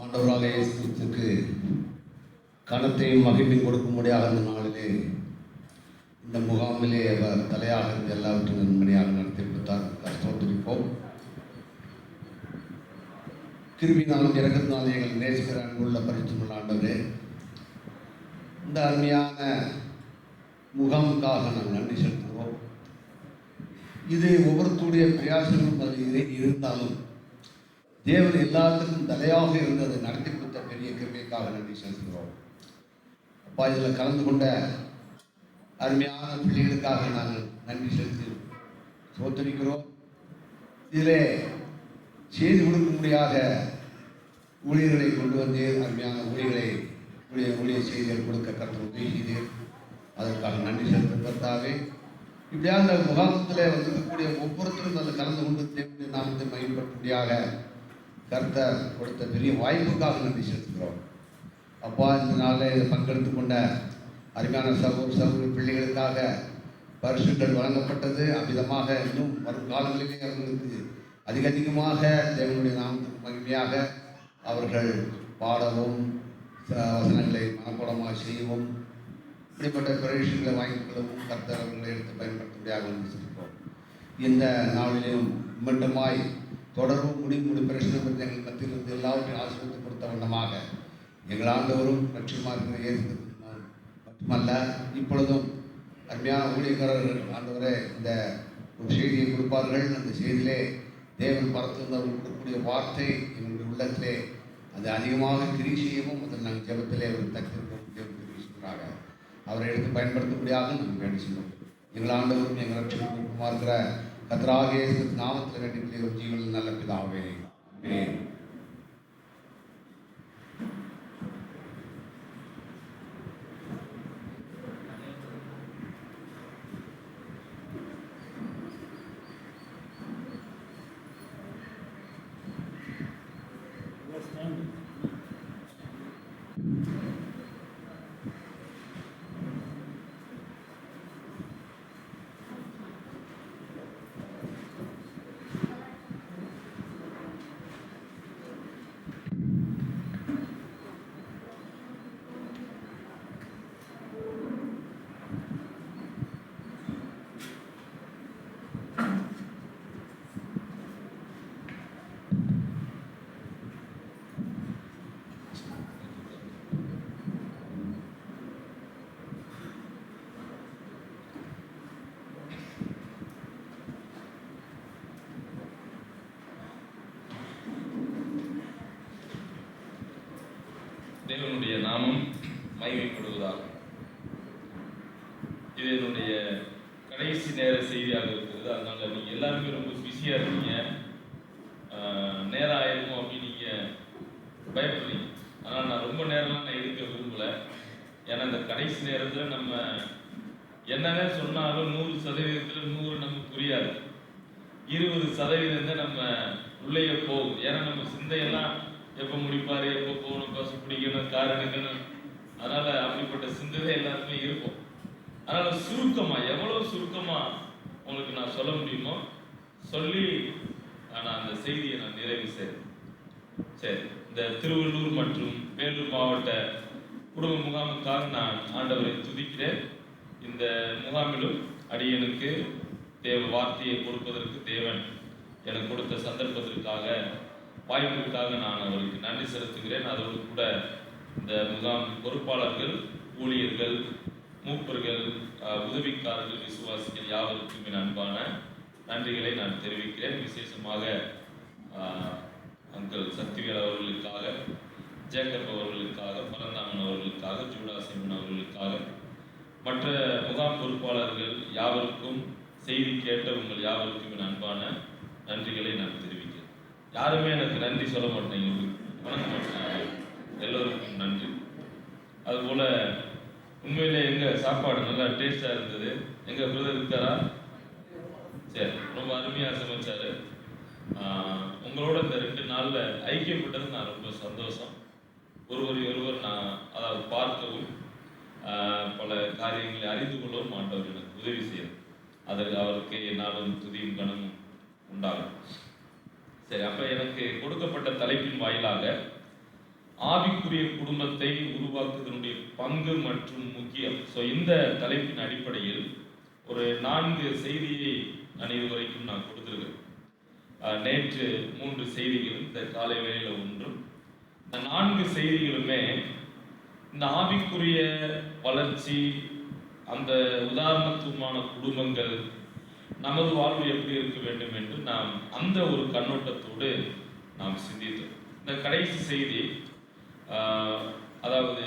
ஆண்டவராக இயேசு கிறிஸ்துவுக்கு கனத்தையும் மகிமையும் கொடுக்கும்படியாக இந்த நாளிலே இந்த முகாமிலே அவர் தலையாக இருந்து எல்லாவற்றையும் நன்மணியாக நடத்தி கொடுத்தார். ஸ்தோத்திரிப்போம். கிருபினாலும் இறக்கத்தினாலும் எங்கள் நேசிக்கிற அன்புள்ள பரிசுத்தமுள்ள ஆண்டவரே, இந்த அருமையான முகாமுக்காக நாங்கள் நன்றி செலுத்துகிறோம். இது ஒவ்வொருத்தருடைய பிரயாசங்களும் அது இருந்தாலும் தேவன் எல்லாத்துக்கும் தலையாக இருந்து அதை நடத்தி கொடுத்த பெரிய கிருபைக்காக நன்றி செலுத்துகிறோம். அப்பா, இதில் கலந்து கொண்ட அருமையான பிள்ளைகளுக்காக நாங்கள் நன்றி செலுத்தி சோத்தரிக்கிறோம். இதிலே செய்து கொடுக்கும்படியாக ஊழியர்களை கொண்டு வந்து அருமையான ஊழிய செய்திகள் கொடுக்க கர்த்தர் உதவி செய்து அதற்காக நன்றி செலுத்தும் கர்த்தாவே. இப்படியாக அந்த முகாமத்தில் வந்திருக்கக்கூடிய ஒவ்வொருத்தரும் அதில் கலந்து கொண்டு தேவனுடைய நாமத்தை மகிமைப்படுத்தும்படியாக கர்த்தர் கொடுத்த பெரிய வாய்ப்புக்காக நன்றி செலுத்துகிறோம். அப்பா, இந்த நாளில் இதை பங்கெடுத்து கொண்ட அருமையான சகோதர பிள்ளைகளுக்காக பரிசுகள் வழங்கப்பட்டது. அவ்விதமாக இன்னும் வரும் காலங்களிலே அவர்களுக்கு அதிகமாக தேவனுடைய நாமத்துக்கு மகிமையாக அவர்கள் பாடவும் வசனங்களை மனப்பாடமாக செய்யவும் இப்படிப்பட்ட பிரவேசங்களை வாங்கிக் கொள்ளவும் கர்த்தர் அவர்களை எடுத்து பயன்படுத்தும்படியாக வந்திருக்கிறோம். இந்த நாளிலும் மீண்டுமாய் தொடர்பும் முடிவு பிரச்சனை பற்றி எங்கள் மத்தியிலிருந்து எல்லாவற்றையும் ஆசீர்வதித்து கொடுத்த வண்ணமாக எங்கள் ஆண்டவரும் லட்சியமாக இருக்கிற இயேசு மட்டுமல்ல, இப்பொழுதும் அருமையான ஊழியக்காரர்கள் ஆண்டவரை இந்த ஒரு செய்தியை கொடுப்பார்கள். அந்த செய்தியிலே தேவன் பரத்திலிருந்து அவர்கள் கொடுக்கக்கூடிய வார்த்தை எங்களுடைய உள்ளத்திலே அது அதிகமாக கிரி செய்யவும் அதில் நாங்கள் ஜெபத்திலே அவர் தக்கிருக்கோம். தேவன் கிரிசுகிறாக அவரை எடுத்து பயன்படுத்தக்கூடியாக நாங்கள் வேண்டி செய்வோம். எங்கள் ஆண்டவரும் எங்கள் லட்சியமாக இருக்கிற கர்த்தராகிய இயேசு நாமத்தில் வேண்டிய ஒரு ஜீவனில் நல்ல பிதாவே, ஆமென். தேவனுடைய நாமம் மகிமைப்படுவதாக. இது என்னுடைய கடைசி நேர செய்தியாக இருக்கிறது. அதனால நீங்கள் எல்லாருமே ரொம்ப பிஸியாக இருக்கீங்க. நேரம் ஆயிருக்கும் அப்படின்னு நீங்கள் பயப்படுறீங்க. ஆனால் நான் ரொம்ப நேரம்லாம் நான் இருக்க விரும்பலை. ஏன்னா இந்த கடைசி நேரத்தில் நம்ம என்னவே சொன்னாலும் 100% 100 நமக்கு புரியாது. 20% தான் நம்ம உள்ளே போகும். ஏன்னா நம்ம சிந்தையெல்லாம் எப்போ முடிப்பார், எப்போ போகணும், பஸ் பிடிக்கணும், கார் எடுக்கணும், அதனால் அப்படிப்பட்ட சிந்தனை எல்லாருமே இருக்கும். அதனால் சுருக்கமாக எவ்வளோ சுருக்கமாக உங்களுக்கு நான் சொல்ல முடியுமோ சொல்லி நான் அந்த செய்தியை நான் நிறைவு செய்கிறேன். சரி, இந்த திருவள்ளூர் மற்றும் வேலூர் மாவட்ட குடும்ப முகாமுக்காக நான் ஆண்டவரை துதிக்கிறேன். இந்த முகாமிலும் அடியனுக்கு தேவ வார்த்தையை கொடுப்பதற்கு தேவன் எனக்கு கொடுத்த சந்தர்ப்பத்திற்காக வாய்ப்புக்காக நான் அவருக்கு நன்றி செலுத்துகிறேன். அதோடு கூட இந்த முகாம் பொறுப்பாளர்கள், ஊழியர்கள், மூப்பர்கள், உதவிக்காரர்கள், விசுவாசிகள் யாவருக்கும் என் அன்பான நன்றிகளை நான் தெரிவிக்கிறேன். விசேஷமாக அங்கிள் சக்திவேல் அவர்களுக்காக, ஜேக்கப் அவர்களுக்காக, பரந்தாமன் அவர்களுக்காக, ஜூடாசிமன் அவர்களுக்காக, மற்ற முகாம் பொறுப்பாளர்கள் யாவருக்கும், செய்தி கேட்ட உங்கள் யாவருக்கும் என் அன்பான நன்றிகளை நான் தெரிவிக்கிறேன். யாருமே எனக்கு நன்றி சொல்ல மாட்டேங்க, வணங்க மாட்டாங்க. எல்லோருக்கும் நன்றி. அதுபோல் உண்மையிலே எங்கள் சாப்பாடு நல்லா டேஸ்டாக இருந்தது. எங்கள் பிரதர் இருக்காரா? சரி, ரொம்ப அருமையாக சமைச்சார். உங்களோட இந்த 2 நாளில் ஐக்கியப்பட்டது நான் ரொம்ப சந்தோஷம். ஒருவர் நான் அதாவது பார்க்கவும் பல காரியங்களை அறிந்து கொள்ளவும் ஆண்டவர் எனக்கு உதவி செய்யும். அதற்கு அவருக்கு என்னாலும் துதியும் கனமும் உண்டாகும். சரி, அப்போ எனக்கு கொடுக்கப்பட்ட தலைப்பின் வாயிலாக ஆவிக்குரிய குடும்பத்தை உருவாக்குவதனுடைய பங்கு மற்றும் முக்கியம். ஸோ இந்த தலைப்பின் அடிப்படையில் ஒரு 4 செய்தியை நான் இதுவரைக்கும் நான் கொடுத்துருக்கேன். நேற்று 3 செய்திகள், இந்த காலை வேளையில் ஒன்றும். இந்த 4 செய்திகளுமே இந்த ஆவிக்குரிய வளர்ச்சி, அந்த உதாரணத்துவமான குடும்பங்கள், நமது வாழ்வு எப்படி இருக்க வேண்டும் என்று நாம் அந்த ஒரு கண்ணோட்டத்தோடு நாம் சிந்தித்தோம். இந்த கடைசி செய்தி, அதாவது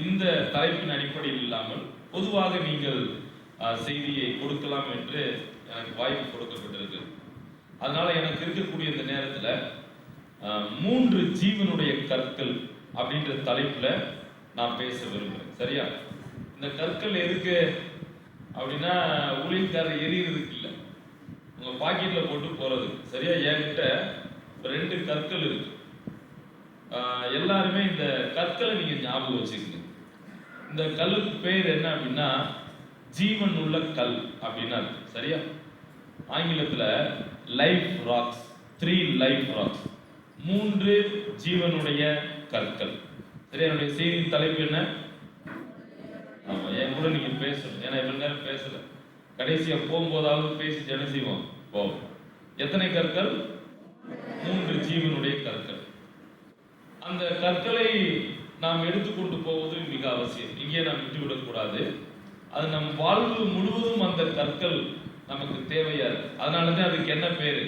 இந்த தலைப்பின் அடிப்படையில் இல்லாமல் பொதுவாக நீங்கள் செய்தியை கொடுக்கலாம் என்று எனக்கு வாய்ப்பு கொடுக்கப்பட்டிருக்கு. அதனால எனக்கு இருக்கக்கூடிய இந்த நேரத்தில் 3 ஜீவனுடைய கற்கள் அப்படின்ற தலைப்புல நான் பேச விரும்புகிறேன். சரியா? இந்த கற்கள் எதுக்கு அப்படின்னா, ஊழியக்காரர் எரியறதுக்கு இல்லை, உங்க பாக்கெட்ல போட்டு போறது. சரியா? என்கிட்ட 2 கற்கள் இருக்கு. எல்லாருமே இந்த கற்களை நீங்க ஞாபகம் வச்சுக்கங்க. இந்த கல்லுக்கு பேர் என்ன அப்படின்னா ஜீவன் உள்ள கல் அப்படின்னா. சரியா? ஆங்கிலத்துல லைஃப் ராக்ஸ், 3 லைஃப் ராக்ஸ், 3 ஜீவனுடைய கற்கள். சரியா? என்னுடைய செய்தியின் தலைப்பு என்ன? ஆமா, என் கூட நீங்க பேசணும். ஏன்னா இவ்வளவு நேரம் பேசல, கடைசியா போகும்போதாவது பேசி என்ன செய்வோம்? போவோம். எத்தனை கற்கள்? 3 ஜீவனுடைய கற்கள். அந்த கற்களை நாம் எடுத்துக்கொண்டு போவது மிக அவசியம். இங்கே நாம் விட்டுவிடக் கூடாது. அது நம் வாழ்வு முழுவதும் அந்த கற்கள் நமக்கு தேவையா இருக்கு. அதனாலதான் அதுக்கு என்ன பேரு?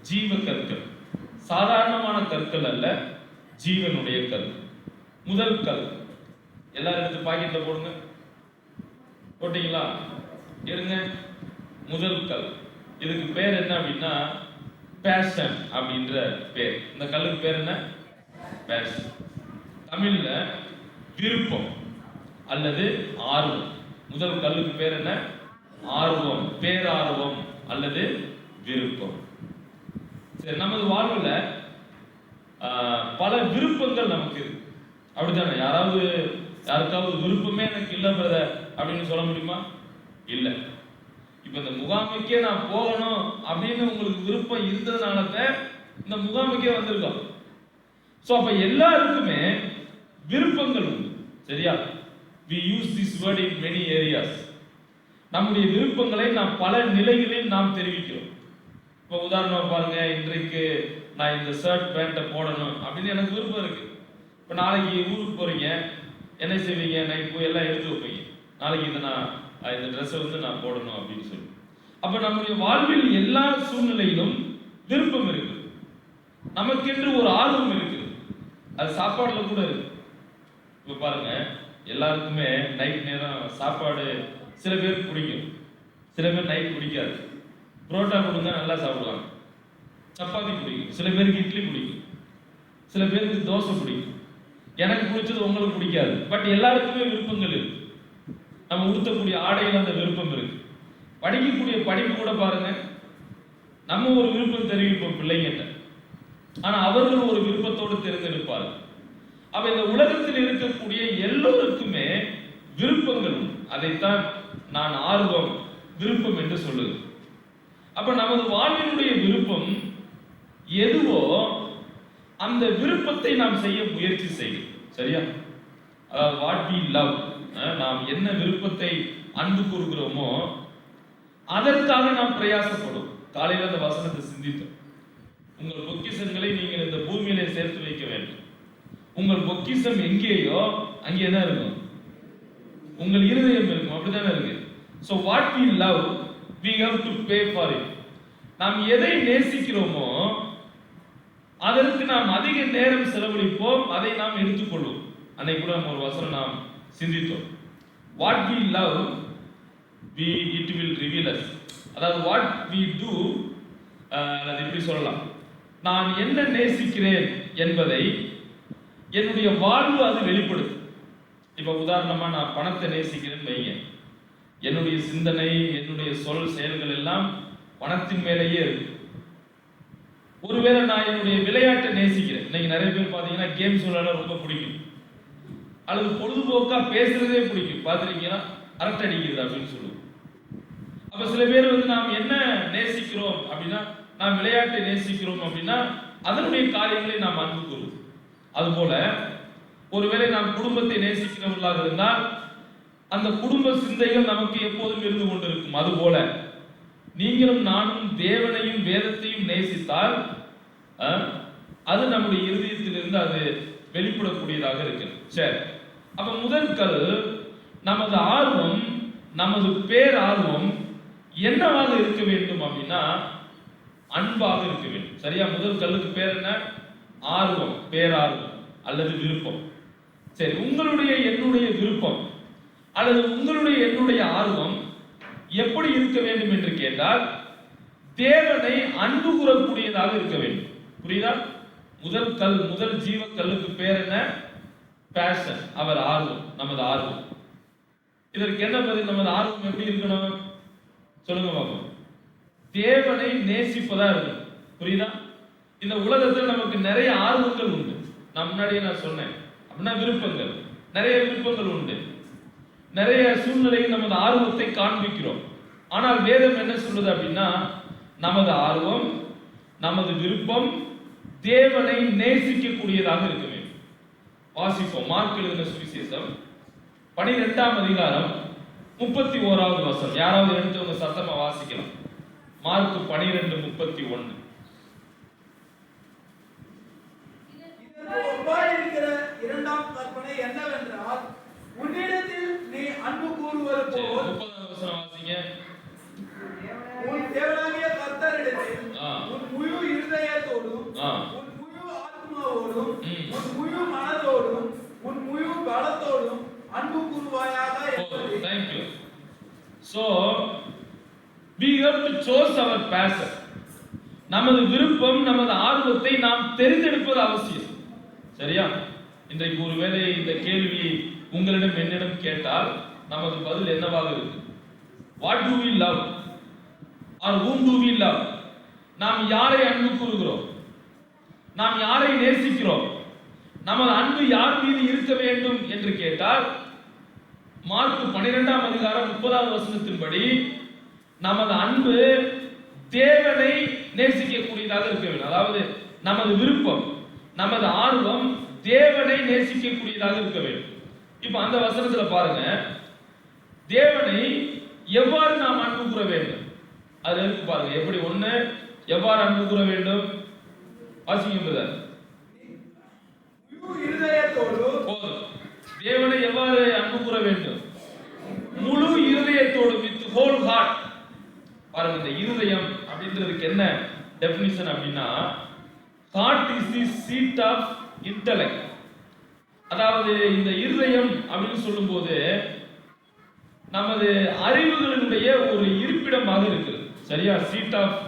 ஜீவ கற்கள். சாதாரணமான கற்கள் அல்ல, ஜீவனுடைய கல். முதல் கல் எல்லாரும் எடுத்து பாக்கெட்ல போடுங்க. போட்டீங்களா? இருங்க. முதல் கல், இதுக்கு பேர் என்ன அப்படின்னா பேஷன் அப்படின்ற பேர். இந்த கல்லுக்கு பேர் என்ன? பேஷன். தமிழ்ல விருப்பம் அல்லது ஆர்வம். முதல் கல்லுக்கு பேர் என்ன? ஆர்வம், பேரார்வம் அல்லது விருப்பம். சரி, நமது வாழ்வுல பல விருப்பங்கள் நமக்கு இருக்கு, அப்படித்தானே? யாருக்காவது விருப்பமே எனக்கு இல்லை பிரதர் அப்படின்னு சொல்ல முடியுமா? இல்ல. இப்ப இந்த முகாமுக்கே நான் போகணும் அப்படின்னு உங்களுக்கு விருப்பம் இருந்ததுனால இந்த முகாமுக்கே வந்திருக்கோம். சோ அப்ப எல்லாருக்குமே விருப்பங்கள் உண்டு. சரியா? we use this word in many areas. நம்முடைய விருப்பங்களை நாம் பல நிலைகளில் நாம் தெரிவிக்கிறோம். இப்போ உதாரணமா பாருங்க, இன்றைக்கு நான் இந்த ஷர்ட் பேண்ட்டை போடணும் அப்படின்னு எனக்கு விருப்பம் இருக்கு. இப்போ நாளைக்கு ஊருக்கு போறீங்க, என்ன செய்வீங்க? நைட் போய் எல்லாம் எடுத்து வைப்பீங்க, நாளைக்கு இதை நான் இந்த ட்ரெஸ்ஸை நான் போடணும் அப்படின்னு சொல்லி. அப்ப நம்முடைய வாழ்வில் எல்லா சூழ்நிலையிலும் விருப்பம் இருக்கு, நமக்கென்று ஒரு ஆர்வம் இருக்கு. அது சாப்பாடுல கூட இருக்கு. இப்ப பாருங்க, எல்லாருக்குமே நைட் நேரம் சாப்பாடு சில பேருக்கு பிடிக்கும், சில பேர் நைட் பிடிக்காது. புரோட்டா கொடுங்க நல்லா சாப்பிடுவாங்க, சப்பாத்தி பிடிக்கும், சில பேருக்கு இட்லி பிடிக்கும், சில பேருக்கு தோசை பிடிக்கும். எனக்கு பிடிச்சது உங்களுக்கு பிடிக்காது. பட் எல்லாருக்குமே விருப்பங்கள் இருக்கு. நம்ம உடுத்தக்கூடிய ஆடையில் அந்த விருப்பம் இருக்கு. படிக்கக்கூடிய படிப்பு கூட பாருங்க, நம்ம ஒரு விருப்பம் தெரிவிப்போம் பிள்ளைங்கிட்ட, ஆனா அவர்கள் ஒரு விருப்பத்தோடு தேர்ந்தெடுப்பார்கள். அப்ப இந்த உலகத்தில் இருக்கக்கூடிய எல்லோருக்குமே விருப்பங்கள் உண்டு. அதைத்தான் நான் ஆர்வம், விருப்பம் என்று சொல்லுகிறேன். அப்ப நமது வாழ்வினுடைய விருப்பம் எதுவோ அந்த விருப்பத்தை நாம் செய்ய முயற்சி செய்யும். சரியா? அதாவது வாட் வி லவ், நாம் என்ன விருப்பத்தை அன்பு கூறுகிறோமோ அதற்காக நாம் பிரயாசப்படும். காலையில் அந்த வசனத்தை சிந்தித்தோம். உங்கள் பொக்கிஷங்களை நீங்கள் இந்த பூமியிலே சேர்த்து வைக்க வேண்டும். உங்கள் பொக்கிஷம் எங்கேயோ அங்கே தான் இருக்கும், உங்கள் இருதயம் இருக்கும். அப்படித்தானே இருக்கு. So what we love, we have to pay for it. நாம் எதை நேசிக்கிறோமோ அதற்கு நாம் அதிக நேரம் செலவழிப்போம், அதை நாம் எடுத்துக்கொள்வோம். அன்னைக்கு கூட ஒரு வசனம் நாம் சிந்தித்தோம். What we love, it will reveal us. அதாவது what we do, அது இப்படி சொல்லலாம், நான் என்ன நேசிக்கிறேன் என்பதை என்னுடைய வாழ்வு அது வெளிப்படுது. இப்ப உதாரணமா நான் பணத்தை நேசிக்கிறேன்னு வைங்க, என்னுடைய சிந்தனை, என்னுடைய சொல், செயல்கள் எல்லாம் பணத்தின் மேலேயே இருக்கு. ஒருவேளை நான் என்னுடைய விளையாட்டை நேசிக்கிறேன். இன்னைக்கு நிறைய பேர் பாத்தீங்கன்னா கேம்ஸ் விளையாட ரொம்ப பிடிக்கும், அல்லது பொழுதுபோக்கா பேசுறதே பிடிக்கும். பார்த்துருக்கீங்கன்னா அரட்டை அடிக்கிறது அப்படின்னு சொல்லுவோம். அப்ப சில பேர் நாம் என்ன நேசிக்கிறோம் அப்படின்னா, நாம் விளையாட்டை நேசிக்கிறோம் அப்படின்னா அதனுடைய காரியங்களை நாம் அன்பு கூறுவோம். அதுபோல ஒருவேளை நாம் குடும்பத்தை நேசிக்கிறவர்களாக இருந்தால் அந்த குடும்ப சிந்தைகள் நமக்கு எப்போதும் இருந்து கொண்டிருக்கும். அதுபோல நீங்களும் நானும் தேவனையும் வேதத்தையும் நேசித்தால் அது நம்முடைய இருதயத்திலிருந்து அது வெளிப்படக்கூடியதாக இருக்கிறது. சரி, அப்ப முதல் கல் நமது ஆர்வம், நமது பேரார்வம் என்னவாக இருக்க வேண்டும் அப்படின்னா அன்பாக இருக்க வேண்டும். சரியா? முதல் கல்லுக்கு பேர் என்ன? ஆர்வம், பேரார்வம் அல்லது விருப்பம். சரி, உங்களுடைய என்னுடைய விருப்பம் அல்லது உங்களுடைய என்னுடைய ஆர்வம் எப்படி இருக்க வேண்டும் என்று கேட்டால் தேவனை அன்பு கூறக்கூடியதாக இருக்க வேண்டும். புரியுதா? முதல் கல், முதல் ஜீவ கல்லுக்கு பேர் என்ன? பேஷன், அவர் ஆர்வம், நமது ஆர்வம். இதற்கு என்ன பதில்? நமது ஆர்வம் எப்படி இருக்கணும் சொல்லுங்க பாப்போம். தேவனை நேசிப்பதா இருக்கணும். புரியுதா? இந்த உலகத்தில் நமக்கு நிறைய ஆர்வங்கள் உண்டு. நான் முன்னாடியே நான் சொன்னேன் அப்படின்னா விருப்பங்கள், நிறைய விருப்பங்கள் உண்டு. நிறைய சூழ்நிலையில் நமது ஆர்வத்தை காண்பிக்கிறோம். ஆனால் வேதம் என்ன சொல்லுது அப்படின்னா நமது ஆர்வம், நமது விருப்பம் தேவனை நேசிக்கக்கூடியதாக இருக்க வேண்டும். வாசிப்போம். மார்க் எழுதின சுவிசேஷம் 12ஆம் அதிகாரம் 31வது வசனம். யாராவது எடுத்தவங்க சத்தமா வாசிக்கலாம். மார்க் 12:31. இரண்டாம் கற்பனை என்னவென்றால் உன்னிடத்தில் நீ அன்பு கூறுவது போல் 30வது வசனம் வாசிங்க. உன் தேவனாகிய கர்த்தரிடத்தில் உன் முழு இருதயத்தோடும் உன் முழு ஆத்மாவோடும் உன் முழு மனதோடும் உன் முழு பலத்தோடும் அன்பு கூறுவாயாக என்பது. Thank you. So we have to choose our passion. நமது விருப்பம், நமது ஆர்வத்தை நாம் தெரிந்தெடுப்பது அவசியம். சரியா? இன்றைக்கு ஒருவேளை இந்த கேள்வி உங்களிடம் என்னிடம் கேட்டால் நமது பதில் என்னவாக இருக்கு? What do we love or whom do we love? நாம் யாரை அன்பு கூறுகிறோம்? நாம் யாரை நேசிக்கிறோம்? நமது அன்பு யார் மீது இருக்க வேண்டும் என்று கேட்டால் மார்க் 12ஆம் அதிகாரம் 30வது வசனத்தின்படி நமது அன்பு தேவனை நேசிக்கக்கூடியதாக இருக்க வேண்டும். அதாவது நமது விருப்பம், நமது ஆர்வம் தேவனை நேசிக்கக்கூடியதாக இருக்க வேண்டும். இப்ப அந்த வசனத்துல பாருங்க, தேவனை எவ்வாறு நாம் அன்பு கூற வேண்டும் அது இருக்கு பாருங்க. எப்படி? ஒண்ணு, எவ்வாறு அன்பு கூற வேண்டும்? வாசிங்க பிரதர். முழு இருதயத்தோடு. தேவனை எவ்வாறு அன்பு கூற வேண்டும்? முழு இருதயத்தோடு, வித் ஹோல் ஹார்ட். பாருங்க, இந்த இருதயம் அப்படின்றதுக்கு என்ன டெஃபினிஷன் அப்படின்னா heart is the seat of intellect. அதாவது இந்த இருதயம் அப்படின்னு சொல்லும்போது நமது அறிவுகளினுடைய ஒரு இருப்பிடமாக இருக்குது. சரியா? Seat of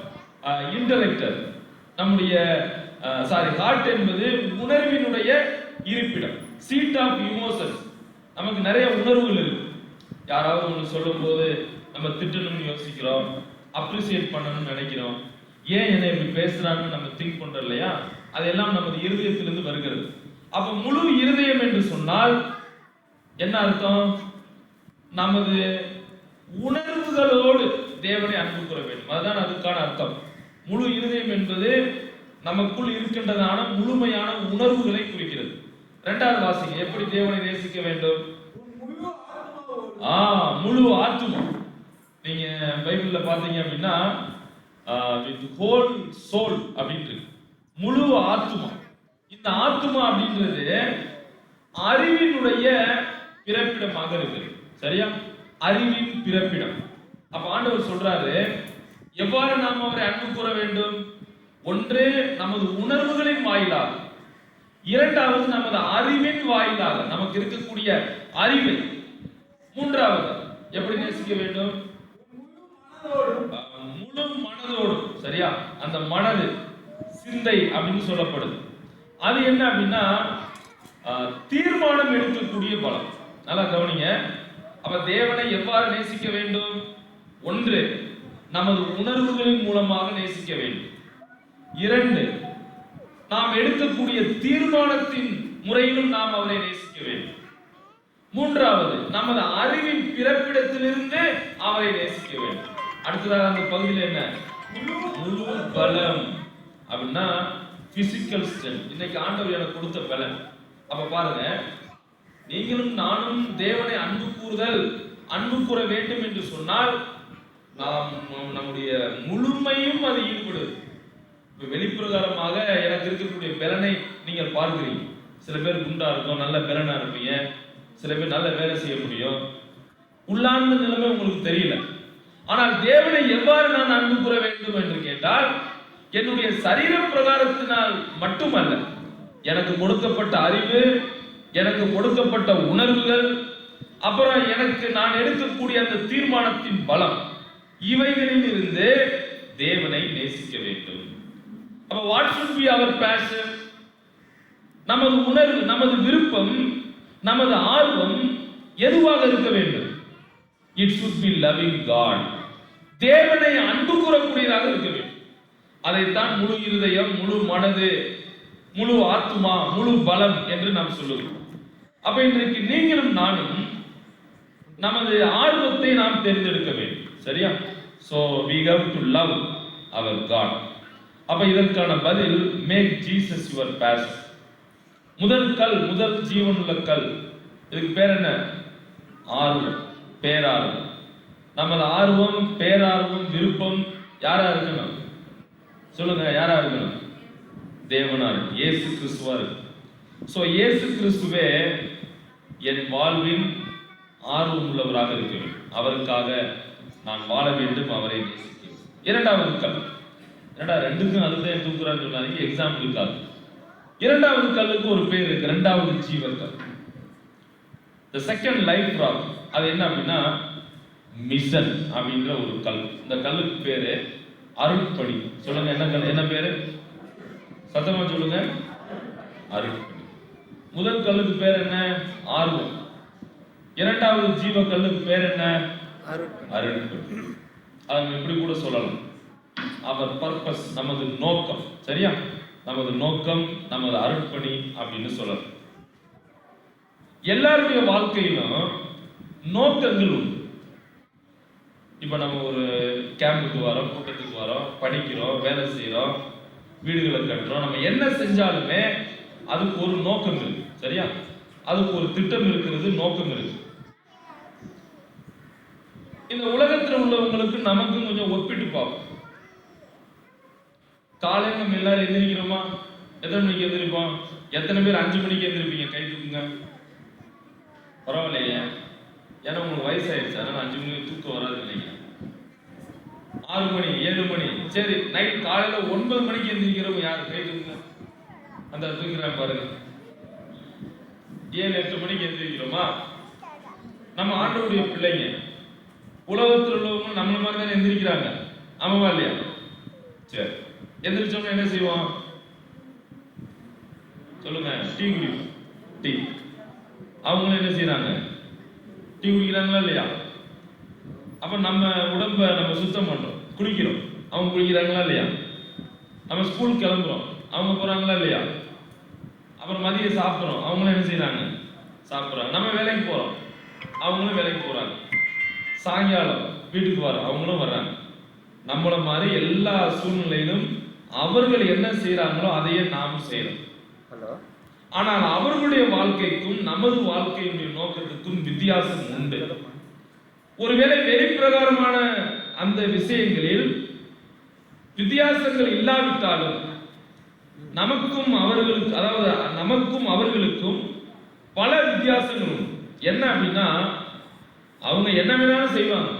intellect. நம்முடைய ஹார்ட் என்பது உணர்வினுடைய இருப்பிடம். Seat of emotions. நமக்கு நிறைய உணர்வுகள் இருக்கு. யாராவது ஒன்று சொல்லும் போது நம்ம திட்டணும்னு யோசிக்கிறோம், அப்ரிசியேட் பண்ணணும்னு நினைக்கிறோம், ஏன் என்ன இப்படி பேசுறான்னு நம்ம திங்க் பண்றோம் இல்லையா? அதெல்லாம் நமது இருதயத்திலிருந்து வருகிறது. அப்ப முழு இருதயம் என்று சொன்னால் என்ன அர்த்தம்? நமது உணர்வுகளோடு தேவனை அன்பு கூற வேண்டும். அதுதான் அதுக்கான அர்த்தம். முழு இருதயம் என்பது நமக்குள் இருக்கின்றதான முழுமையான உணர்வுகளை குறிக்கிறது. இரண்டாவது வாசிங்க. எப்படி தேவனை நேசிக்க வேண்டும்? முழு ஆத்மா. நீங்க பைபிள்ல பாத்தீங்க அப்படின்னா வித் ஹோல் சோல் அப்படின்றது முழு ஆத்மா. இந்த ஆத்மா அப்படின்றது அறிவினுடைய பிறப்பிடமாக இருக்குது. சரியா? அறிவின் பிறப்பிடம். அப்ப ஆண்டவர் சொல்றாரு எவ்வாறு நாம் அவரை அன்பு கூற வேண்டும்? ஒன்று, நமது உணர்வுகளின் வாயிலாக. இரண்டாவது, நமது அறிவின் வாயிலாக, நமக்கு இருக்கக்கூடிய அறிவை. மூன்றாவது, எப்படி நேசிக்க வேண்டும்? முழு மனதோடு. சரியா? அந்த மனது சிந்தை அப்படின்னு சொல்லப்படுது. அது என்ன அப்படின்னா தீர்மானம் எடுக்கக்கூடிய பலம். நல்லா கவனிங்க. அப்ப தேவனை எவ்வாறு நேசிக்க வேண்டும்? ஒன்று, நமது உணர்வுகளின் மூலமாக நேசிக்க வேண்டும். இரண்டு, நாம் எடுக்கக்கூடிய தீர்மானத்தின் முறையிலும் நாம் அவரை நேசிக்க வேண்டும். மூன்றாவது, நமது அறிவின் பிறப்பிடத்திலிருந்து அவரை நேசிக்க வேண்டும். அடுத்ததாக அந்த பகுதியில் என்ன? முழு பலம் அப்படின்னா பிசிக்கல் ஸ்ட்ரென்த். இன்னைக்கு ஆண்டவர் எனக்கு கொடுத்த பலன் அப்ப பாருங்க, நீங்களும் நானும் தேவனை அன்பு கூற வேண்டும் என்று சொன்னால் நாம் நம்முடைய முழுமையும் அது ஈடுபடுது. இப்ப வெளிப்பிரகாரமாக எனக்கு இருக்கக்கூடிய பலனை நீங்கள் பார்க்கிறீங்க. சில பேர் குண்டா இருக்கும், நல்ல பலனா இருப்பீங்க. சில பேர் நல்ல வேலை செய்ய முடியும். உள்ளார்ந்த நிலைமை உங்களுக்கு தெரியல. ஆனால் தேவனை எவ்வாறு நான் அன்பு கூற வேண்டும் என்று கேட்டால், என்னுடைய சரீர பிரகாரத்தினால் மட்டுமல்ல, எனக்கு கொடுக்கப்பட்ட அறிவு, எனக்கு கொடுக்கப்பட்ட உணர்வுகள், அப்புறம் எனக்கு நான் எடுக்கக்கூடிய அந்த தீர்மானத்தின் பலம், இவைகளில் இருந்து தேவனை நேசிக்க வேண்டும். அப்ப what should be our passion? நமது உணர்வு, நமது விருப்பம், நமது ஆர்வம் எதுவாக இருக்க வேண்டும்? It should be loving God. தேவனை அன்பு கூறக்கூடியதாக இருக்க வேண்டும். அதைத்தான் முழு இருதயம், முழு மனது, முழு ஆத்மா, முழு பலம் என்று நாம் சொல்லுகிறோம். அப்ப இன்றைக்கு நீங்களும் நானும் நமது ஆர்வத்தை நாம் தேர்ந்தெடுக்க வேண்டும். சரியா? So we have to love our God. அப்ப இதற்கான பதில், make Jesus your passion. முதல் ஜீவனுள்ள கல். இதுக்கு பேர் என்ன? ஆர்வம், பேரார்வம். நமது ஆர்வம், பேரார்வம், விருப்பம் யாரா இருக்கணும்? சொல்லுங்க, யாரா இருக்கணும்? தேவனா இருக்கணும், இயேசு கிறிஸ்துவா இருக்கணும். சோ இயேசு கிறிஸ்துவே என் வாழ்வின் ஆர்வம் உள்ளவராக இருக்க வேண்டும். அவருக்காக நான் வாழ வேண்டும், அவரை நேசிக்கிறேன். இரண்டாவது கல். ரெண்டுக்கும் அதுதான் தூக்குறான்னு சொன்னாங்க, எக்ஸாம்பிளுக்காக. இரண்டாவது கல்லுக்கு ஒரு பேர் இருக்கு, இரண்டாவது ஜீவக்கல். The second life rock. அது என்ன அப்படின்னா மிஷன் அப்படின்ற ஒரு கல். இந்த கல்லுக்கு பேரு அருட்பணி. சொல்லுங்க, என்ன கல், என்ன பேரு? சத்தமா சொல்லுங்க, அருட்பணி. முதல் கல்லுக்கு பேர் என்ன? ஆர்வம். இரண்டாவது ஜீவ கல்லுக்கு பேர் என்ன? அருட்பணி. அது இப்படி கூட சொல்லலாம், அவர் பர்பஸ், நமது நோக்கம். சரியா? நமது நோக்கம், நமது அருட்பணி அப்படின்னு சொல்லலாம். எல்லாருடைய வாழ்க்கையிலும் நோக்கங்கள் உண்டு. இப்ப நம்ம ஒரு கேம்புக்கு வரோம், கூட்டத்துக்கு வரோம், படிக்கிறோம், வேலை செய்யறோம், வீடுகளை கட்டுறோம். நம்ம என்ன செஞ்சாலுமே அதுக்கு ஒரு நோக்கம் இருக்கு. சரியா? அதுக்கு ஒரு திட்டம் இருக்கிறது, நோக்கம் இருக்கு. இந்த உலகத்தில் உள்ளவங்களுக்கு நமக்கும் கொஞ்சம் ஒப்பிட்டு பார்ப்போம். காலையில் நம்ம எல்லாரும் எந்திரிக்கிறோமா? எத்தனை மணிக்கு எந்திரிப்போம்? எத்தனை பேர் 5 மணிக்கு எந்திரிப்பீங்க? கை தூக்குங்க. பரவாயில்லையே, ஏன்னா உங்களுக்கு வயசாயிடுச்சு, அதனால 5 மணிக்கு தூக்கம் வராது இல்லைங்க. 6 மணி, 7 மணி, சரி. நைட் காலையில 9 மணிக்கு எந்திரிக்கிறவங்க யாரு? கை தூக்குங்க. அந்த தூக்குறாங்க பாருங்க. 7-8 மணிக்கு எந்திரிக்கிறோமா? நம்ம ஆண்டவருடைய பிள்ளைங்க. உலகத்தில் உள்ளவங்க நம்மள மாதிரி தானே எந்திரிக்கிறாங்க, ஆமாவா இல்லையா? சரி, எந்திரிச்சோம்னா என்ன செய்வோம்? சொல்லுங்க, டீ குடிப்போம். டீ. அவங்களும் என்ன செய்யறாங்க? டீ குடிக்கிறாங்களா இல்லையா? அப்ப நம்ம உடம்ப நம்ம சுத்தம் பண்றோம், குளிக்கிறோம். அவங்க குளிக்கிறாங்களா இல்லையா? நம்ம ஸ்கூல் கிளம்புறோம், அவங்க போறாங்களா இல்லையா? அப்புறம் மதியம் சாப்பிட்றோம், அவங்களும் என்ன செய்யறாங்க? சாப்பிட்றாங்க. நம்ம வேலைக்கு போறோம், அவங்களும் வேலைக்கு போறாங்க. சாயங்காலம் வீட்டுக்கு வரோம், அவங்களும் வர்றாங்க. நம்மள மாதிரி எல்லா சூழ்நிலையிலும் அவர்கள் என்ன செய்யறாங்களோ அதையே நாம் செய்யறோம். ஆனால் அவர்களுடைய வாழ்க்கைக்கும் நமது வாழ்க்கையுடைய நோக்கத்துக்கும் வித்தியாசம் உண்டு. ஒருவேளை வெளிப்பிரகாரமான அந்த விஷயங்களில் வித்தியாசங்கள் இல்லாவிட்டாலும் நமக்கும் அவர்களுக்கு, அதாவது நமக்கும் அவர்களுக்கும் பல வித்தியாசங்கள் உண்டு. என்ன அப்படின்னா, அவங்க என்ன வேணாலும் செய்வாங்க,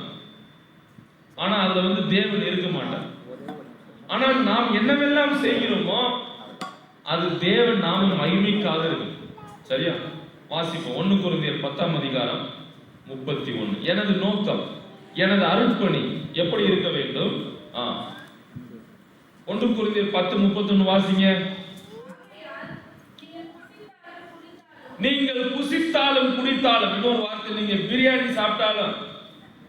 ஆனா அதுல தேவன் இருக்க மாட்டார். ஆனால் நாம் என்னவெல்லாம் செய்கிறோமோ அது தேவன் நாம மகிமைக்காக இருக்கும். சரியா? வாசிப்போம். 1 கொரிந்தியர் 10ஆம் அதிகாரம் 31. எனது நோக்கம், எனது அருட்பணி எப்படி இருக்க வேண்டும்? 1 கொரிந்தியர் 10:31 வாசிங்க. நீங்கள் புசித்தாலும் குடித்தாலும், இன்னொரு வார்த்தை, நீங்க பிரியாணி சாப்பிட்டாலும்,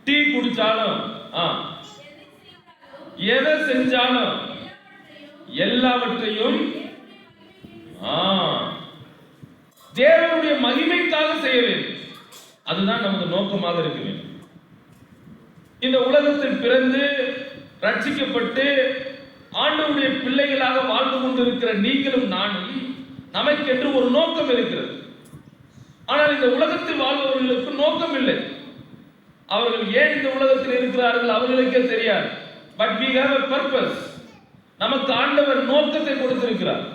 டீ குடிச்சாலும், எதை செஞ்சாலும் எல்லாவற்றையும் தேவனுடைய மகிமைக்காக செய்ய வேண்டும். அதுதான் நமது நோக்கமாக இருக்க வேண்டும். இந்த உலகத்தில் பிறந்து ரட்சிக்கப்பட்டு ஆண்டவருடைய பிள்ளைகளாக வாழ்ந்து கொண்டிருக்கிற நீங்களும் நானும் நமக்கென்று ஒரு நோக்கம் இருக்கிறது. ஆனால் இந்த உலகத்தில் வாழ்பவர்களுக்கு நோக்கம் இல்லை. அவர்கள் ஏன் இந்த உலகத்தில் இருக்கிறார்கள் அவர்களுக்கே தெரியாது. But we have a purpose. நமக்கு ஆண்டவர் நோக்கத்தை கொடுத்திருக்கிறார்,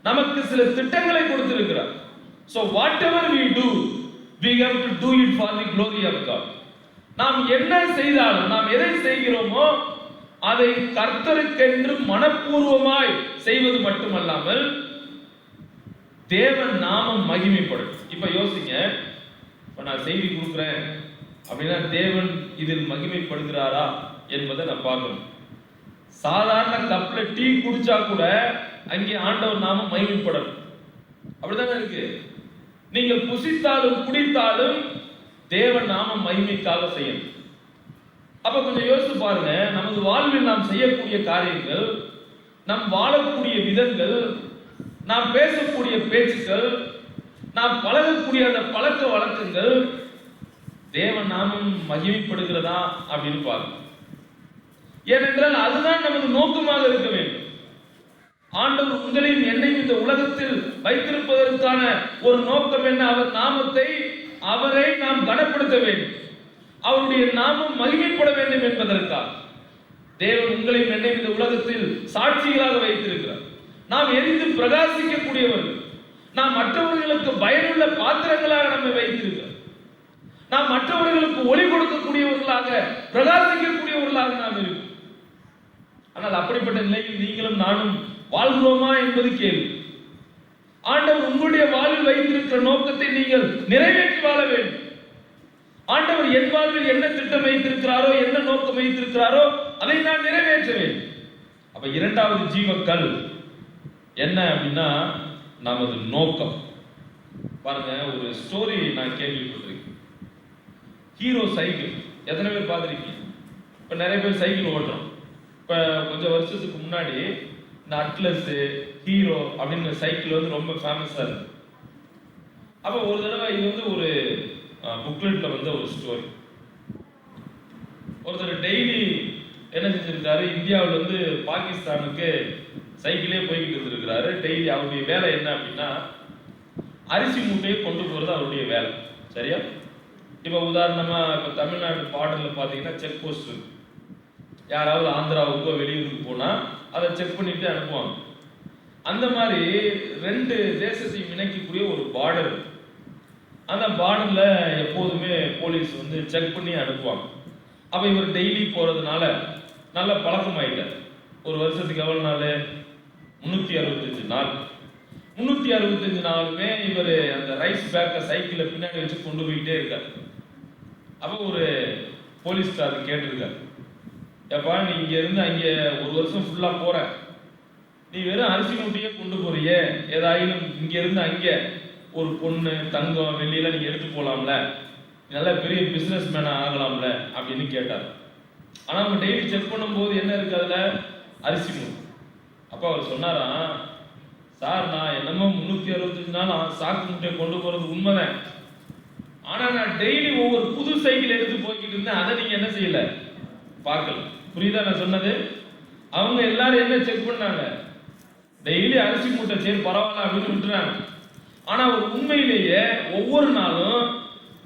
நமக்கு சில திட்டங்களை கொடுத்திருக்கிறார். So whatever we do, we have to do it for the glory of God. நாம் என்ன செய்தாலும், நாம் எதை செய்கிறோமோ அதை கர்த்தருக்கென்று மனப்பூர்வமாய் செய்வது மட்டுமல்லாமல் தேவன் நாமம் மகிமைப்படும். இப்ப யோசிங்க, இப்ப நான் செய்தி கொடுக்குறேன் அப்படின்னா தேவன் இதில் மகிமைப்படுகிறாரா என்பதை நான் பார்க்கணும். சாதாரண கப்ல டீ குடிச்சா கூட அங்கே ஆண்டவர் நாமம் மகிமைப்படணும். அப்படிதானே இருக்கு. நீங்கள் புசித்தாலும் குடித்தாலும் தேவன் நாமம் மகிமைக்காக செய்யணும். அப்ப கொஞ்சம் யோசித்து பாருங்க, நமது வாழ்வில் நாம் செய்யக்கூடிய காரியங்கள், நாம் வாழக்கூடிய விதங்கள், நாம் பேசக்கூடிய பேச்சுக்கள், நாம் பழகக்கூடிய அந்த பழக்க வழக்கங்கள் தேவன் நாமம் மகிமைப்படுகிறதா அப்படின்னு பாருங்க. ஏனென்றால் அதுதான் நமது நோக்கமாக இருக்க வேண்டும். ஆண்டவர் உங்களையும் என்னையும் இந்த உலகத்தில் வைத்திருப்பதற்கான ஒரு நோக்கம் என்ன? அவர் நாமத்தை, அவரை நாம் கனப்படுத்த வேண்டும், அவருடைய நாமம் மகிமைப்பட வேண்டும் என்பதற்காக தேவன் உங்களையும் என்னையும் இந்த உலகத்தில் சாட்சிகளாக வைத்திருக்கிறார். நாம் எரிந்து பிரகாசிக்கக்கூடியவர்கள், நாம் மற்றவர்களுக்கு பயனுள்ள பாத்திரங்களாக நம்மை வைத்திருக்கிறோம். நாம் மற்றவர்களுக்கு ஒளி கொடுக்கக்கூடியவர்களாக, பிரகாசிக்கக்கூடியவர்களாக நாம் இருக்கிறோம். ஆனால் அப்படிப்பட்ட நிலையில் நீங்களும் நானும் வாழ்கிறோமா என்பது கேள்வி. ஆண்டவர் உங்களுடைய வாழ்வில் வைத்திருக்கிற நோக்கத்தை நீங்கள் நிறைவேற்றி வாழ வேண்டும். ஆண்டவர் என் வாழ்வில் என்ன திட்டம் வைத்திருக்கிறாரோ, என்ன நோக்கம் வைத்திருக்கிறாரோ அதை நான் நிறைவேற்ற வேண்டும். அப்ப இரண்டாவது ஜீவக்கல் என்ன அப்படின்னா நமது நோக்கம். பாருங்க, ஒரு ஸ்டோரி நான் கேள்விப்பட்டிருக்கேன். ஹீரோ சைக்கிள் எத்தனை பேர் பார்த்துருக்கீங்க? இப்போ நிறைய பேர் சைக்கிள் ஓட்டுறோம். இப்போ கொஞ்சம் வருஷத்துக்கு முன்னாடி இந்த அட்லஸ், ஹீரோ அப்படின்னு சைக்கிள் வந்து ரொம்ப ஃபேமஸாக இருக்கு. அப்போ ஒரு தடவை இது வந்து ஒரு புக்லெட்ல வந்து ஒரு ஸ்டோரி. ஒருத்தர் டெய்லி என்ன செஞ்சிருக்காரு, இந்தியாவில் வந்து பாகிஸ்தானுக்கு சைக்கிளே போய்கிட்டு இருந்திருக்கிறாரு. டெய்லி அவருடைய வேலை என்ன அப்படின்னா அரிசி மூட்டையை கொண்டு போகிறது அவருடைய வேலை. சரியா? இப்போ உதாரணமா இப்போ தமிழ்நாடு பார்டரில் பார்த்தீங்கன்னா செக் போஸ்ட் இருக்கு. யாராவது ஆந்திராவுக்கோ வெளியூருக்கு போனால் அதை செக் பண்ணிட்டு அனுப்புவாங்க. அந்த மாதிரி ரெண்டு தேசத்தையும் இணைக்கக்கூடிய ஒரு பார்டர், அந்த பார்டரில் எப்போதுமே போலீஸ் வந்து செக் பண்ணி அனுப்புவாங்க. அப்போ இவர் டெய்லி போகிறதுனால நல்ல பழக்கமாயிட்டார். ஒரு வருஷத்துக்கு எவ்வளோ நாள்? 365 நாள். 365 நாளுமே இவர் அந்த ரைஸ் பேக்கை சைக்கிளை பின்னாடி வச்சு கொண்டு போய்கிட்டே இருக்கார். அப்போ ஒரு போலீஸ்காரர் கேட்டிருக்காரு, ஏப்பா நீ இங்க இருந்து அங்கே ஒரு வருஷம் ஃபுல்லா போற, நீ வெறும் அரிசி மூட்டையே கொண்டு போறியே, ஏதாயிலும் இங்க இருந்து அங்கே ஒரு பொண்ணு, தங்கம், வெள்ளியெல்லாம் நீங்க எடுத்து போலாம்ல, நல்ல பெரிய பிசினஸ் மேனா ஆகலாம்ல அப்படின்னு கேட்டார். ஆனா அவங்க டெய்லி செக் பண்ணும்போது என்ன இருக்கு அதுல? அரிசி மூட்டை. அப்ப அவர் சொன்னாராம், சார் நான் என்னமோ 365 நாள் சாக்கு மூட்டையை கொண்டு போறது உண்மைதான், ஆனா நான் டெய்லி ஒவ்வொரு புது சைக்கிள் எடுத்து போய்கிட்டு இருந்தேன், அதை நீங்க என்ன செய்யல, பார்க்கல. புரியுதா நான் சொன்னது? அவங்க எல்லாரும் என்ன செக் பண்ணாங்க? டெய்லி அரிசி மூட்டை, சரி பரவாயில்ல அப்படின்னு விட்டுறாங்க. ஆனா அவர் உண்மையிலேயே ஒவ்வொரு நாளும்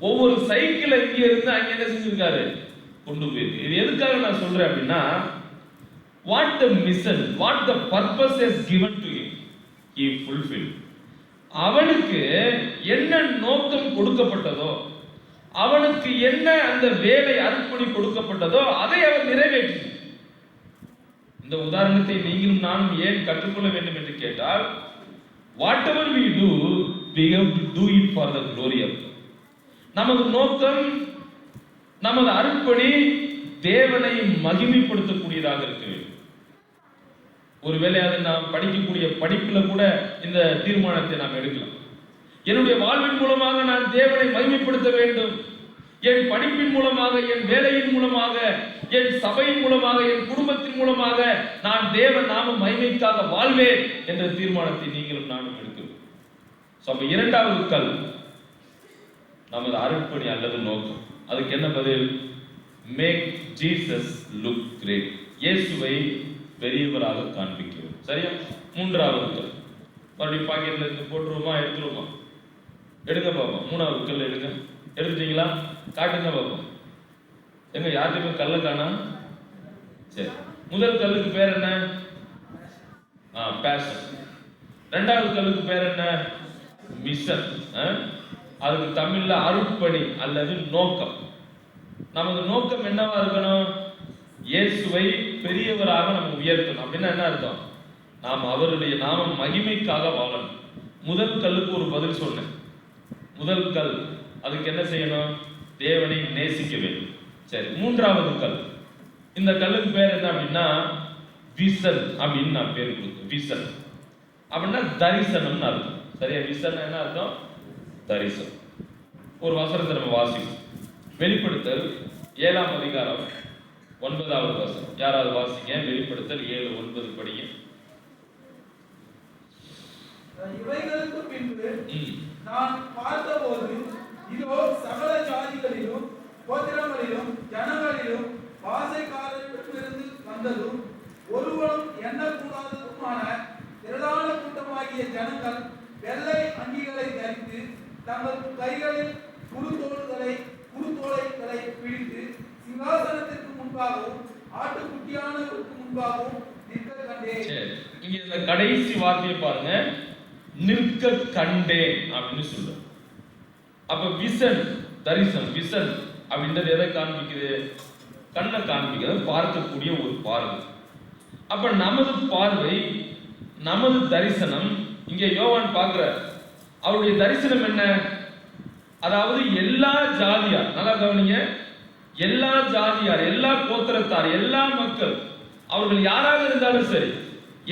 ஒவ்வொரு சைக்கிளை இங்க இருந்து அங்க என்ன செஞ்சிருக்காரு, கொண்டு போயிருக்கு. இது எதுக்காக நான் சொல்றேன் அப்படின்னா, what the mission, what the purpose has given to him, he fulfilled. அவனுக்கு என்ன நோக்கம் கொடுக்கப்பட்டதோ, அவனுக்கு என்ன அந்த வேலை அர்ப்பணி கொடுக்கப்பட்டதோ அதை அவர் நிறைவேற்றி. இந்த உதாரணத்தை நீங்களும் நானும் ஏன் கற்றுக்கொள்ள வேண்டும் என்று கேட்டால், whatever we do, we have to do it for the glory of God. நமது நோக்கம், நமது அர்ப்பணி தேவனை மகிமைப்படுத்தக்கூடியதாக இருக்க வேண்டும். ஒருவேளை அதை நாம் படிக்கக்கூடிய படிப்புல கூட இந்த தீர்மானத்தை நாம் எடுக்கலாம். என்னுடைய வாழ்வின் மூலமாக நான் தேவனை மகிமைப்படுத்த வேண்டும், என் படிப்பின் மூலமாக, என் வேலையின் மூலமாக, என் சபையின் மூலமாக, என் குடும்பத்தின் மூலமாக நான் தேவன் நாம மகிமைக்காக வாழ்வேன் என்ற தீர்மானத்தை நீங்களும் நானும் எடுக்கிறோம். அப்ப இரண்டாவது கல் நமது அர்ப்பணி அல்லது நோக்கம். அதுக்கு என்ன பதில்? Make Jesus look great. இயேசுவை பெரியவராக காண்பிக்கிறோம். சரியா? மூன்றாவது கல் மறுபடியும் பாக்கெட்ல இருந்து போட்டுருவோமா, எடுத்துருவோமா? எடுங்க பார்ப்போம். 3வது கல் எடுங்க. எடுத்துட்டீங்களா? காட்டுங்க பார்ப்போம். எங்க யார்கிட்டயுமே கல்லை காணா? சரி, முதல் கல்லுக்கு பேர் என்ன? பேஷன். 2வது கல்லுக்கு பேர் என்ன? மிஷன். அதுக்கு தமிழ்ல அருட்பணி அல்லது நோக்கம். நமது நோக்கம் என்னவா இருக்கணும்? இயேசுவை பெரியவராக நம்ம உயர்த்தணும். அப்படின்னா என்ன அர்த்தம்? நாம் அவருடைய நாம மகிமைக்காக வாழணும். முதல் கல்லுக்கு ஒரு பதில் சொன்னேன். முதல் கல், அதுக்கு என்ன செய்யணும்? தேவனை நேசிக்க வேண்டும். சரி, 3வது கல், இந்த கல்லுக்கு பேர் என்ன அப்படின்னா விசன் அப்படின்னு நான் பேர் கொடுத்தேன். விசன் அப்படின்னா தரிசனம்னு அர்த்தம். சரியா? விசன் என்ன அர்த்தம்? தரிசனம். ஒரு வசனத்தை நம்ம வாசிப்போம். வெளிப்படுத்தல் 7ஆம் அதிகாரம் 9வது வசனம். யாராவது வாசிங்க. வெளிப்படுத்தல் 7:9 படிங்க. இவைகளுக்கு பின்பு நான் பார்த்தபோது, இதோ சகல ஜாதிகளிலும் கோத்திரங்களிலும் ஜனங்களிலும் பாசைக்காரரிடமிருந்து வந்ததும் ஒருவனும் எண்ணக்கூடாததுமான திரளான கூட்டமாகிய ஜனங்கள் வெள்ளை அங்கிகளை தரித்து தங்கள் கைகளில் குறுத்தோலைகளை பிடித்து சிங்காசனத்திற்கு முன்பாகவும் ஆட்டுக்குட்டியானவருக்கு முன்பாகவும் நிற்க கண்டேன். இங்க இந்த கடைசி வார்த்தையை பாருங்க, நிற்க கண்டேன் அப்படின்னு சொல்றேன். அப்ப விசன், தரிசனம். விசன் அப்படின்றது எதை காண்பிக்குது? கண்ணை காண்பிக்கிறது, பார்க்கக்கூடிய ஒரு பார்வை. அப்ப நமது பார்வை, நமது தரிசனம், இங்க யோவான் பார்க்கிறார். அவருடைய தரிசனம் என்ன? அதாவது எல்லா ஜாதியார், நல்லா கவனிங்க, எல்லா ஜாதியார், எல்லா கோத்திரத்தார், எல்லா மக்கள், அவர்கள் யாராக இருந்தாலும் சரி,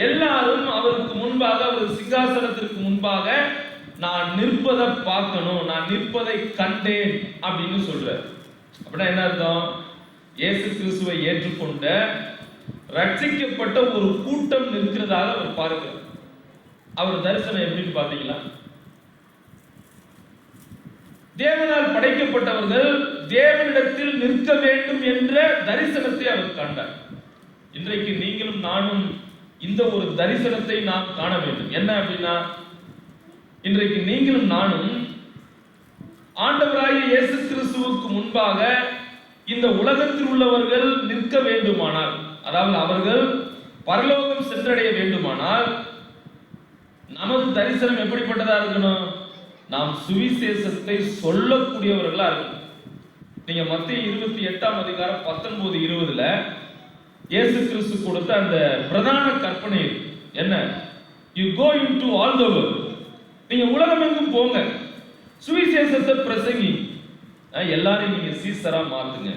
எல்லாரும் அவருக்கு முன்பாக, அவர் சிங்காசனத்திற்கு முன்பாக நான் நிற்பதை பார்க்கணும், நான் நிற்பதை கண்டேன் அப்படின்னு சொல்றார். அப்படின்னா என்ன அர்த்தம்? இயேசு கிறிஸ்துவை ஏற்றுக்கொண்ட ரட்சிக்கப்பட்ட ஒரு கூட்டம் நிற்கிறதாக அவர் பார்க்கிறார். அவர் தரிசனம் எப்படின்னு பாத்தீங்களா? தேவனால் படைக்கப்பட்டவர்கள் தேவனிடத்தில் நிற்க வேண்டும் என்ற தரிசனத்தை அவர் கண்டார். இன்றைக்கு நீங்களும் நானும் இந்த ஒரு தரிசனத்தை நாம் காண வேண்டும். என்ன அப்படின்னா, இன்றைக்கு நீங்களும் நானும் ஆண்டவராகிய இயேசு கிறிஸ்துவுக்கு முன்பாக இந்த உலகத்தில் உள்ளவர்கள் நிற்க வேண்டுமானால், அதாவது அவர்கள் பரலோகம் சென்றடைய வேண்டுமானால், நமது தரிசனம் எப்படிப்பட்டதா இருக்கணும்? நாம் சுவிசேஷத்தை சொல்லக்கூடியவர்களா இருக்கணும். நீங்க மத்தேயு 28ஆம் அதிகாரம் 19-20ல இயேசு கிறிஸ்து கொடுத்த அந்த பிரதான கற்பனை என்ன? You go into all the world. நீங்க உலகமெங்கும் போங்க, சுவிசேஷத்தை பிரசங்கி, எல்லாரையும் நீங்க சீசரா மாத்துங்க.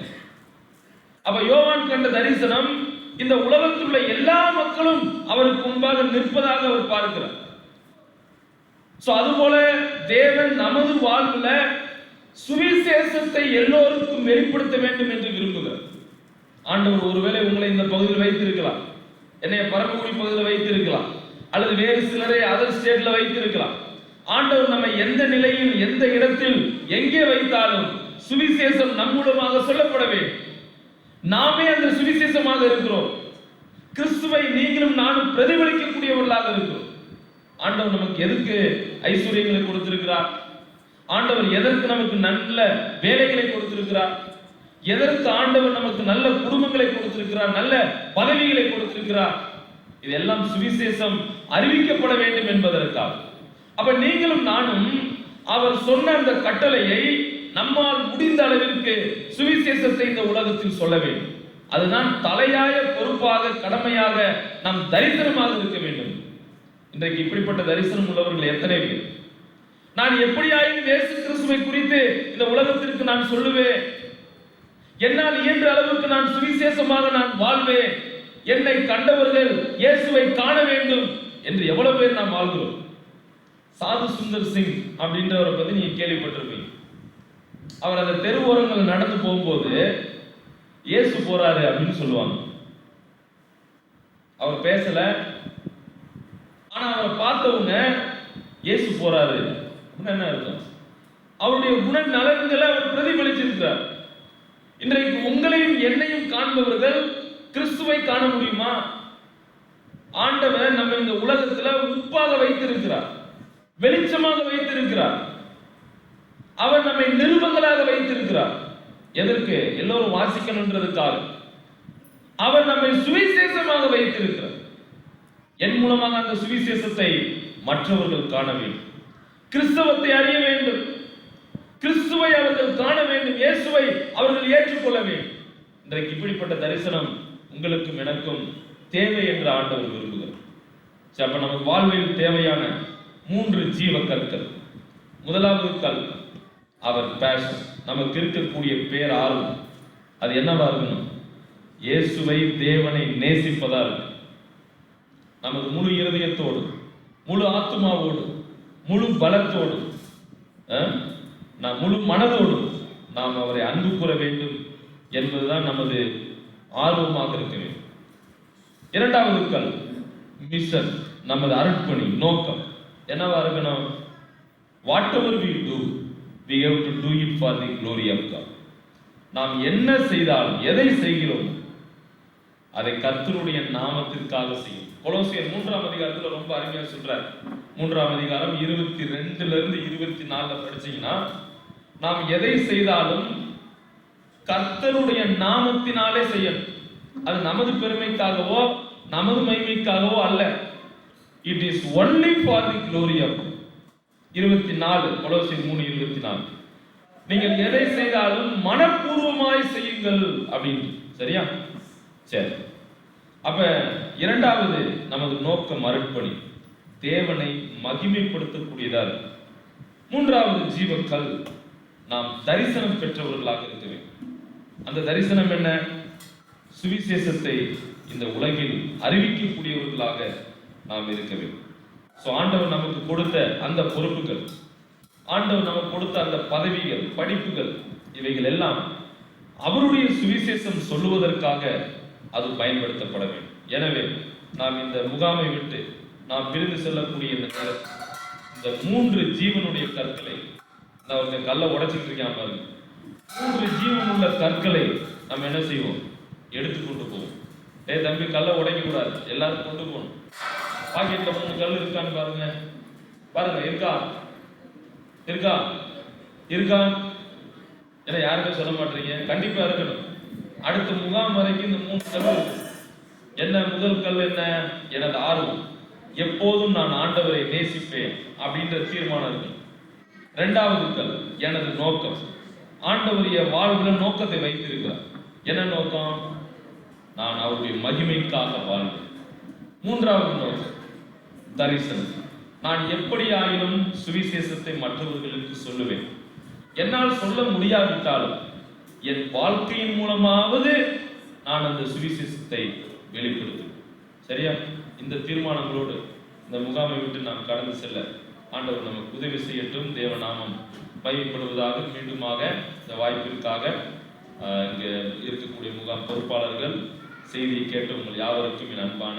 அப்ப யோவான் கண்ட தரிசனம், இந்த உலகத்தில் உள்ள எல்லா மக்களும் அவருக்கு முன்பாக நிற்பதாக அவர் பார்க்கிறார். சோ அதுபோல தேவன் நமது வாழ்வுல சுவிசேஷத்தை எல்லோருக்கும் வெளிப்படுத்த வேண்டும் என்று விரும்புகிறார். ஆண்டவர் ஒருவேளை உங்களை இந்த பகுதியில் வைத்திருக்கலாம், என்னைய பரமக்குடி பகுதியில் வைத்திருக்கலாம், அல்லது வேறு சிலரை அதர் ஸ்டேட்ல வைத்திருக்கலாம். ஆண்டவர் நம்ம எந்த நிலையில், எந்த இடத்தில், எங்கே வைத்தாலும் சுவிசேஷம் நம் மூலமாக சொல்லப்பட வேண்டும். நாமே அந்த சுவிசேஷமாக இருக்கிறோம். கிறிஸ்துவை நீங்களும் நானும் பிரதிபலிக்கக்கூடியவர்களாக இருக்கிறோம். ஆண்டவர் நமக்கு எதுக்கு ஐஸ்வர்யங்களை கொடுத்திருக்கிறார்? ஆண்டவர் எதற்கு நமக்கு நல்ல வேலைகளை கொடுத்திருக்கிறார்? எதற்கு ஆண்டவர் நமக்கு நல்ல குடும்பங்களை கொடுத்திருக்கிறார், நல்ல பதவிகளை கொடுத்திருக்கிறார்? இதெல்லாம் சுவிசேஷம் அறிவிக்கப்பட வேண்டும் என்பதற்காக. அப்ப நீங்களும் நானும் அவர் சொன்ன அந்த கட்டளையை நம்மால் முடிந்த அளவிற்கு சுவிசேஷத்தை இந்த உலகத்தில் சொல்ல வேண்டும். அதுதான் தலையாய பொறுப்பாக, கடமையாக, நம் தரிசனமாக இருக்க வேண்டும். இன்றைக்கு இப்படிப்பட்ட தரிசனம் உள்ளவர்கள் எத்தனை பேர்? நான் எப்படியாயும் இயேசு கிறிஸ்துவை குறித்து இந்த உலகத்திற்கு நான் சொல்லுவேன், என்னால் இயன்ற அளவுக்கு நான் சுவிசேஷமாக நான் வாழ்வேன், என்னை கண்டவர்கள் இயேசுவை காண வேண்டும் என்று எவ்வளவு பேர் நாம் வாழ்கிறோம்? சாது சுந்தர் சிங் அப்படின்றவரை பத்தி நீங்க கேள்விப்பட்டிருப்பீங்க. அவர் அந்த தெருவோரங்கள் நடந்து போகும்போது இயேசு போறாரு அப்படின்னு சொல்லுவாங்க. அவர் பேசல, ஆனா அவரை பார்த்தவங்க இயேசு போறாரு அப்படின்னு என்ன அர்த்தம்? அவருடைய குண நலன்களை அவர் பிரதிபலிச்சிருக்கிறார். இன்றைக்கு உங்களையும் என்னையும் காண்பவர்கள் கிறிஸ்துவை காண முடியுமா? ஆண்டவர் ஆண்டவர் நம்ம இந்த உலகத்துல உப்பாக வைத்திருக்கிறார், வெளிச்சமாக வைத்திருக்கிறார். அவர் நம்மை நிருபங்களாக வைத்திருக்கிறார். எதற்கு? எல்லோரும் வாசிக்கணுன்றதுக்காக. அவர் நம்மை சுவிசேஷமாக வைத்திருக்கிறார். என் மூலமாக அந்த சுவிசேஷத்தை மற்றவர்கள் காண வேண்டும், கிறிஸ்தவத்தை அறிய வேண்டும், கிறிஸ்துவை அவர்கள் காண வேண்டும், இயேசுவை அவர்கள் ஏற்றுக்கொள்ள வேண்டும். இன்றைக்கு இப்படிப்பட்ட தரிசனம் உங்களுக்கும் எனக்கும் தேவை என்று ஆண்டவர் விரும்புகிறார். அப்ப நமக்கு வாழ்வில் தேவையான 3 ஜீவ கற்கள். முதலாவது கல் அவர் பேஷன், நமக்கு இருக்கக்கூடிய பேர் ஆர்வம். அது என்னவா இருக்கணும்? இயேசுவை, தேவனை நேசிப்பதா இருக்கும். நமது முழு இருதயத்தோடு, முழு ஆத்மாவோடு, முழு பலத்தோடு, முழு மனதோடு நாம் அவரை அன்பு கூற வேண்டும் என்பதுதான் நமது ஆர்வமாக இருக்க வேண்டும். இரண்டாவது கல் மிஷன், நமது அர்ப்பணி, நோக்கம் என்னவா இருக்கணும்? whatever we do, we have to do it for the glory of God. நாம் என்ன செய்தாலும், எதை செய்கிறோம், அதை கர்த்தருடைய நாமத்திற்காக செய்யும். கொலோசியர் 3ஆம் அதிகாரத்துல ரொம்ப அருமையா சொல்றார். 3ஆம் அதிகாரம் 22ல இருந்து 24 படிச்சீங்கன்னா, நாம் எதை செய்தாலும் கர்த்தருடைய நாமத்தினாலே செய்யணும். அது நமது பெருமைக்காகவோ நமது மகிமைக்காகவோ அல்ல. It is only for the glory of 24 கொலோசியர் 3:24. நீங்கள் எதை செய்தாலும் மனப்பூர்வமாய் செய்யுங்கள் அப்படின்னு. சரியா? சரி. அப்ப இரண்டாவது நமது நோக்கம் அர்ப்பணி, தேவனை மகிமைப்படுத்தக்கூடியதா இருக்கு. மூன்றாவது ஜீவக்கல், நாம் தரிசனம் பெற்றவர்களாக இருக்க வேண்டும். அந்த தரிசனம் என்ன? சுவிசேஷத்தை இந்த உலகில் அறிவிக்கக்கூடியவர்களாக நாம் இருக்க வேண்டும். ஆண்டவர் நமக்கு கொடுத்த அந்த பொறுப்புகள், ஆண்டவர் நமக்கு கொடுத்த அந்த பதவிகள், படிப்புகள், இவைகள் எல்லாம் அவருடைய சுவிசேஷம் சொல்லுவதற்காக அது பயன்படுத்தப்பட வேண்டும். எனவே நாம் இந்த முகாமை விட்டு நாம் பிரிந்து செல்லக்கூடிய இந்த நேரத்தில் இந்த 3 ஜீவனுடைய கற்களை, நான் கல்லை உடைச்சிட்டு இருக்கேன் பாருங்க, 3 ஜீவனுள்ள கற்களை நம்ம என்ன செய்வோம்? எடுத்துக்கொண்டு போவோம். தம்பி, கல்லை உடைக்க கூடாது, எல்லாரும் கொண்டு போகணும். பாக்கெட்ல 3 கல் இருக்கான்னு பாருங்க. பாருங்க, இருக்கா இருக்கா இருக்கா? ஏன்னா யாருமே சொல்ல மாட்டீங்க. கண்டிப்பா இருக்கணும். அடுத்த முகாம் வரைக்கும் இந்த 3 கல் இருக்கு. என்ன? முதல் கல் என்ன? எனது ஆர்வம், எப்போதும் நான் ஆண்டவரை நேசிப்பேன் அப்படின்ற தீர்மானம் இருக்கு. இரண்டாவது கல் எனது நோக்கம், ஆண்டவருடைய வாழ்வுல நோக்கத்தை வைத்திருக்கிறார். என்ன நோக்கம்? நான் அவருடைய மகிமைக்காக வாழ்வேன். மூன்றாவது நோக்கம் தரிசனம், நான் எப்படி ஆயினும் சுவிசேஷத்தை மற்றவர்களுக்கு சொல்லுவேன். என்னால் சொல்ல முடியாவிட்டாலும் என் வாழ்க்கையின் மூலமாவது நான் அந்த சுவிசேஷத்தை வெளிப்படுத்துவேன். சரியா? இந்த தீர்மானங்களோடு இந்த முகாமை விட்டு நாம் கடந்து செல்ல ஆண்டவர் நமக்கு உதவி செய்யட்டும். தேவநாமம் மகிமைப்படுவதாக. மீண்டுமாக இந்த வாய்ப்பிற்காக இங்கே இருக்கக்கூடிய முகாம் பொறுப்பாளர்கள், செய்தியை கேட்ட உங்கள் யாவருக்கும் என் அன்பான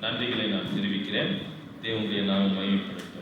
நன்றிகளை நான் தெரிவிக்கிறேன். தேவனுடைய நாமம் மகிமைப்படும்.